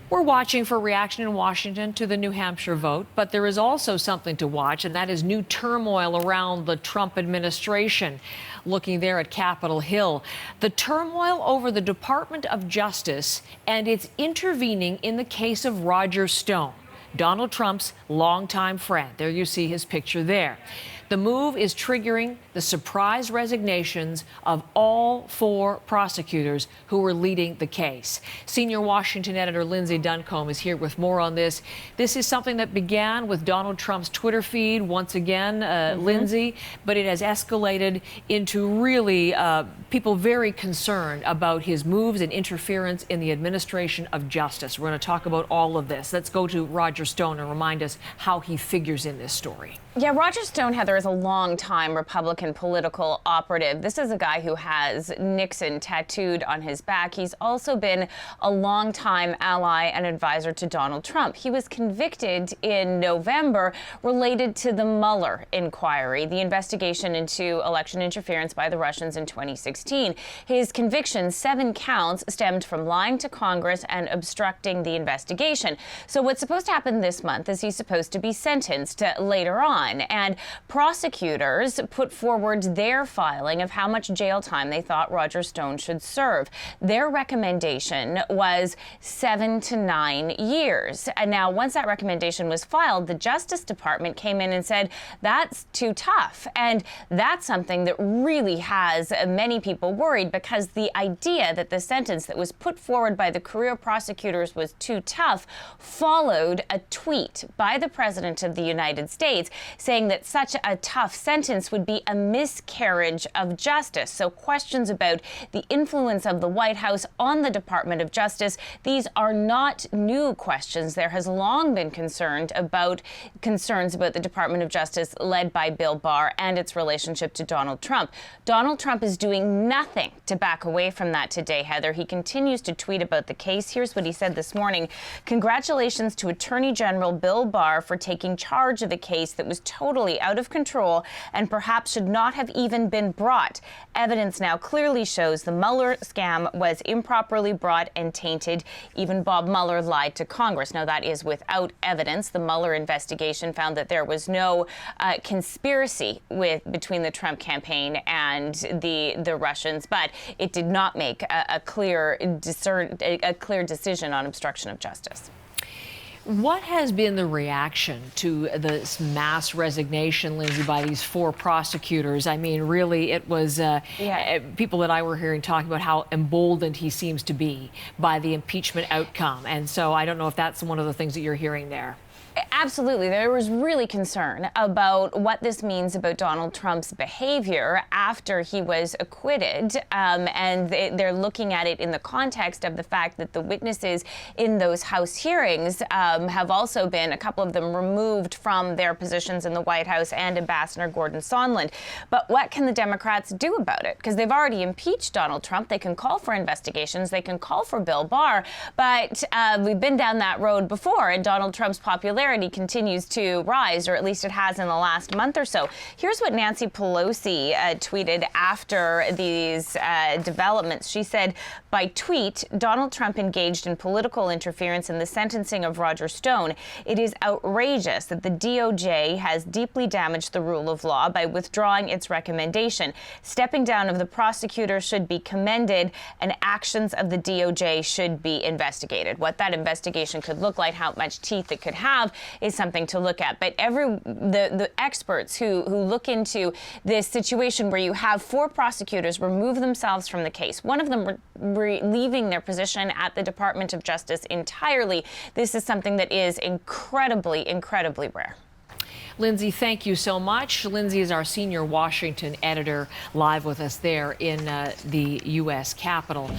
We're watching for reaction in Washington to the New Hampshire vote, but there is also something to watch, and that is new turmoil around the Trump administration. Looking there at Capitol Hill, the turmoil over the Department of Justice and its intervening in the case of Roger Stone, Donald Trump's longtime friend. There you see his picture there. The move is triggering the surprise resignations of all 4 prosecutors who were leading the case. Senior Washington editor Lindsay Duncombe is here with more on this. This is something that began with Donald Trump's Twitter feed, once again, Lindsay, but it has escalated into really people very concerned about his moves and interference in the administration of justice. We're going to talk about all of this. Let's go to Roger Stone and remind us how he figures in this story. Yeah, Roger Stone, Heather, is a long-time Republican political operative. This is a guy who has Nixon tattooed on his back. He's also been a long-time ally and advisor to Donald Trump. He was convicted in November related to the Mueller inquiry, the investigation into election interference by the Russians in 2016. His conviction, 7 counts, stemmed from lying to Congress and obstructing the investigation. So what's supposed to happen this month is he's supposed to be sentenced later on. And prosecutors put forward their filing of how much jail time they thought Roger Stone should serve. Their recommendation was 7 to 9 years. And now, once that recommendation was filed, the Justice Department came in and said, that's too tough. And that's something that really has many people worried, because the idea that the sentence that was put forward by the career prosecutors was too tough followed a tweet by the President of the United States saying that such a tough sentence would be a miscarriage of justice. So questions about the influence of the White House on the Department of Justice, these are not new questions. There has long been concerns about the Department of Justice led by Bill Barr and its relationship to Donald Trump. Donald Trump is doing nothing to back away from that today, Heather. He continues to tweet about the case. Here's what he said this morning. Congratulations to Attorney General Bill Barr for taking charge of a case that was totally out of control and perhaps should not have even been brought. Evidence now clearly shows the Mueller scam was improperly brought and tainted. Even Bob Mueller lied to Congress. Now, that is without evidence. The Mueller investigation found that there was no conspiracy between the Trump campaign and the Russians, but it did not make a clear decision on obstruction of justice. What has been the reaction to this mass resignation, Lindsay, by these 4 prosecutors? I mean, really, it was people that I were hearing talking about how emboldened he seems to be by the impeachment outcome. And so I don't know if that's one of the things that you're hearing there. Absolutely. There was really concern about what this means about Donald Trump's behavior after he was acquitted. And they're looking at it in the context of the fact that the witnesses in those House hearings have also been, a couple of them, removed from their positions in the White House, and Ambassador Gordon Sondland. But what can the Democrats do about it? Because they've already impeached Donald Trump. They can call for investigations. They can call for Bill Barr. But we've been down that road before, and Donald Trump's popularity continues to rise, or at least it has in the last month or so. Here's what Nancy Pelosi tweeted after these developments. She said, by tweet, Donald Trump engaged in political interference in the sentencing of Roger Stone. It is outrageous that the DOJ has deeply damaged the rule of law by withdrawing its recommendation. Stepping down of the prosecutor should be commended, and actions of the DOJ should be investigated. What that investigation could look like, how much teeth it could have, is something to look at. But the experts who look into this situation where you have 4 prosecutors remove themselves from the case, one of them leaving their position at the Department of Justice entirely, this is something that is incredibly, incredibly rare. Lindsay, thank you so much. Lindsay is our senior Washington editor, live with us there in the U.S. Capitol.